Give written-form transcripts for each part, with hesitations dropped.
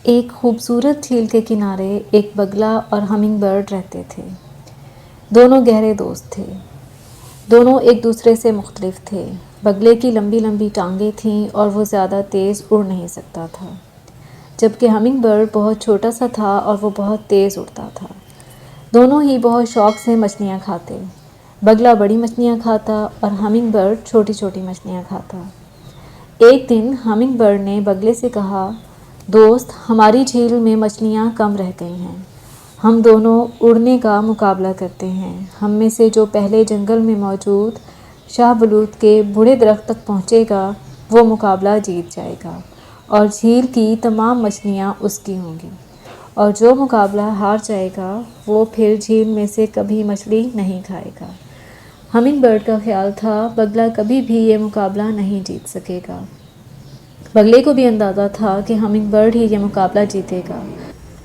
ایک خوبصورت جھیل کے کنارے ایک بگلا اور ہمنگ برڈ رہتے تھے۔ دونوں گہرے دوست تھے۔ دونوں ایک دوسرے سے مختلف تھے۔ بگلے کی لمبی لمبی ٹانگیں تھیں اور وہ زیادہ تیز اڑ نہیں سکتا تھا، جبکہ ہمنگ برڈ بہت چھوٹا سا تھا اور وہ بہت تیز اڑتا تھا۔ دونوں ہی بہت شوق سے مچھلیاں کھاتے۔ بگلا بڑی مچھلیاں کھاتا اور ہمنگ برڈ چھوٹی چھوٹی مچھلیاں کھاتا۔ ایک دن ہمنگ برڈ نے بگلے سے کہا، دوست، ہماری جھیل میں مچھلیاں کم رہ گئی ہیں۔ ہم دونوں اڑنے کا مقابلہ کرتے ہیں۔ ہم میں سے جو پہلے جنگل میں موجود شاہ بلوط کے بڑے درخت تک پہنچے گا وہ مقابلہ جیت جائے گا اور جھیل کی تمام مچھلیاں اس کی ہوں گی، اور جو مقابلہ ہار جائے گا وہ پھر جھیل میں سے کبھی مچھلی نہیں کھائے گا۔ ہمنگ برڈ کا خیال تھا بگلا کبھی بھی یہ مقابلہ نہیں جیت سکے گا۔ بگلے کو بھی اندازہ تھا کہ ہمنگ برڈ ہی یہ مقابلہ جیتے گا،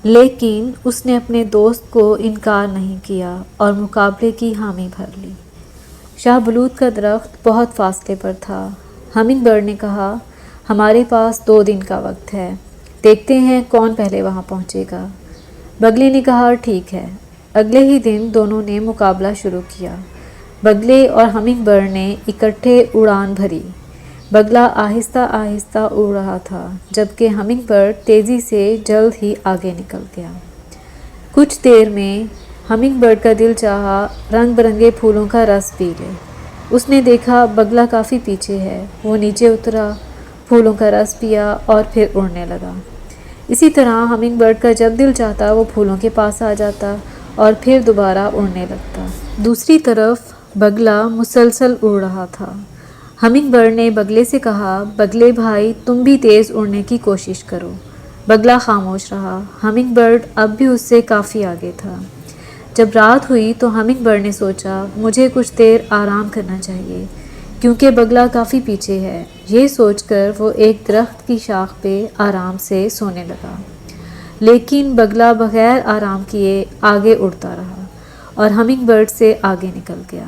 لیکن اس نے اپنے دوست کو انکار نہیں کیا اور مقابلے کی حامی بھر لی۔ شاہ بلوط کا درخت بہت فاصلے پر تھا۔ ہمنگ برڈ نے کہا، ہمارے پاس 2 دن کا وقت ہے، دیکھتے ہیں کون پہلے وہاں پہنچے گا۔ بگلے نے کہا، ٹھیک ہے۔ اگلے ہی دن دونوں نے مقابلہ شروع کیا۔ بگلے اور ہمنگ برڈ نے اکٹھے اڑان بھری۔ بگلا آہستہ آہستہ اڑ رہا تھا، جبکہ ہمنگ برڈ تیزی سے جلد ہی آگے نکل گیا۔ کچھ دیر میں ہمنگ برڈ کا دل چاہا رنگ برنگے پھولوں کا رس پی لے۔ اس نے دیکھا بگلا کافی پیچھے ہے۔ وہ نیچے اترا، پھولوں کا رس پیا اور پھر اڑنے لگا۔ اسی طرح ہمنگ برڈ کا جب دل چاہتا وہ پھولوں کے پاس آ جاتا اور پھر دوبارہ اڑنے لگتا۔ دوسری طرف بگلا مسلسل اڑ رہا تھا۔ ہمنگ برڈ نے بگلے سے کہا، بگلے بھائی، تم بھی تیز اڑنے کی کوشش کرو۔ بگلا خاموش رہا۔ ہمنگ برڈ اب بھی اس سے کافی آگے تھا۔ جب رات ہوئی تو ہمنگ برڈ نے سوچا، مجھے کچھ دیر آرام کرنا چاہیے، کیونکہ بگلا کافی پیچھے ہے۔ یہ سوچ کر وہ ایک درخت کی شاخ پہ آرام سے سونے لگا، لیکن بگلا بغیر آرام کیے آگے اڑتا رہا اور ہمنگ برڈ سے آگے نکل گیا۔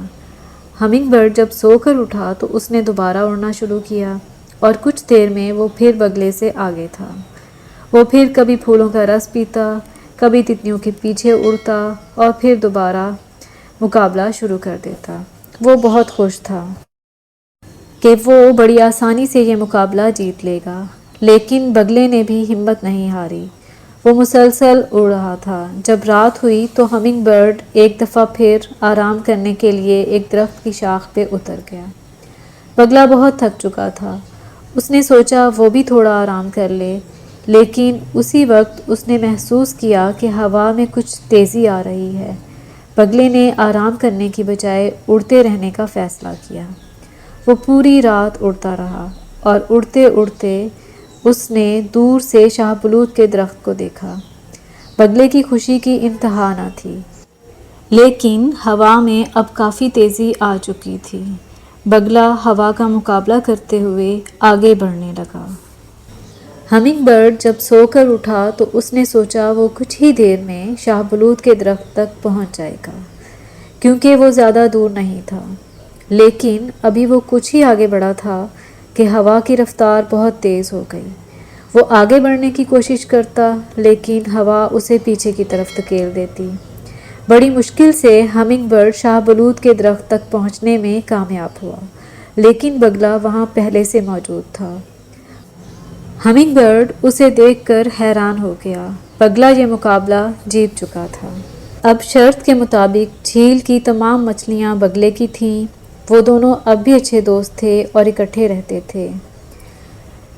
ہمنگ برڈ جب سو کر اٹھا تو اس نے دوبارہ اڑنا شروع کیا اور کچھ دیر میں وہ پھر بگلے سے آگے تھا۔ وہ پھر کبھی پھولوں کا رس پیتا، کبھی تتلیوں کے پیچھے اڑتا اور پھر دوبارہ مقابلہ شروع کر دیتا۔ وہ بہت خوش تھا کہ وہ بڑی آسانی سے یہ مقابلہ جیت لے گا، لیکن بگلے نے بھی ہمت نہیں ہاری۔ وہ مسلسل اڑ رہا تھا۔ جب رات ہوئی تو ہمنگ برڈ ایک دفعہ پھر آرام کرنے کے لیے ایک درخت کی شاخ پہ اتر گیا۔ بگلا بہت تھک چکا تھا۔ اس نے سوچا وہ بھی تھوڑا آرام کر لے، لیکن اسی وقت اس نے محسوس کیا کہ ہوا میں کچھ تیزی آ رہی ہے۔ بگلے نے آرام کرنے کی بجائے اڑتے رہنے کا فیصلہ کیا۔ وہ پوری رات اڑتا رہا اور اڑتے اڑتے اس نے دور سے شاہ بلوط کے درخت کو دیکھا۔ بگلے کی خوشی کی انتہا نہ تھی، لیکن ہوا میں اب کافی تیزی آ چکی تھی۔ بگلا ہوا کا مقابلہ کرتے ہوئے آگے بڑھنے لگا۔ ہمنگ برڈ جب سو کر اٹھا تو اس نے سوچا وہ کچھ ہی دیر میں شاہ بلوط کے درخت تک پہنچ جائے گا، کیونکہ وہ زیادہ دور نہیں تھا۔ لیکن ابھی وہ کچھ ہی آگے بڑھا تھا کہ ہوا کی رفتار بہت تیز ہو گئی۔ وہ آگے بڑھنے کی کوشش کرتا، لیکن ہوا اسے پیچھے کی طرف دھکیل دیتی۔ بڑی مشکل سے ہمنگ برڈ شاہ بلوط کے درخت تک پہنچنے میں کامیاب ہوا، لیکن بگلا وہاں پہلے سے موجود تھا۔ ہمنگ برڈ اسے دیکھ کر حیران ہو گیا۔ بگلا یہ مقابلہ جیت چکا تھا۔ اب شرط کے مطابق جھیل کی تمام مچھلیاں بگلے کی تھیں۔ وہ دونوں اب بھی اچھے دوست تھے اور اکٹھے رہتے تھے۔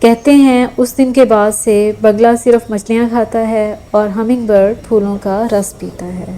کہتے ہیں اس دن کے بعد سے بگلا صرف مچھلیاں کھاتا ہے اور ہمنگ برڈ پھولوں کا رس پیتا ہے۔